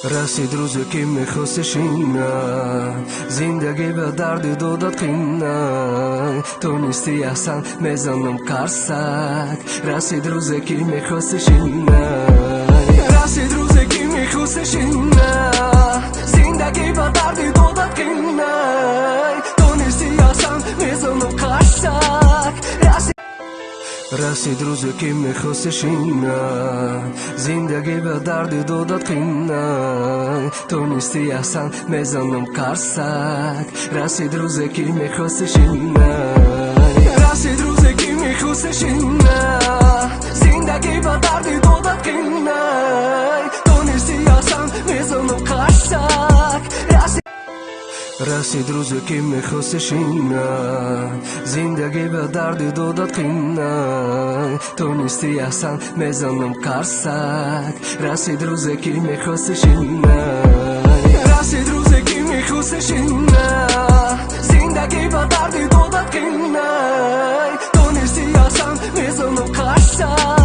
رسید روزی که میخواستش اینا زندگی به درد دادت قینا تو نیستی احسن میزنم قرصک رسید روزی که میخواستش اینا رسید روزی که میخواستش اینا زندگی به درد دادت قینا تو نیستی احسن میزنم قرصک رسید روزی که میخواستش اینا زندگی به درد دادت قینا تو نیستی احسن میزنم قرصک رسید روزی که میخواستش اینا رسید روزی که میخواستش اینا زندگی به درد دادت قینا تو نیستی احسن میزنم قرصک رسید روزی که میخواستش اینا زندگی به درد دادت قینا تو نیستی احسن میزنم قرصک رسید روزی که میخواستش اینا رسید روزی که میخواستش اینا زندگی به درد دادت قینا تو نیستی احسن میزنم قرصک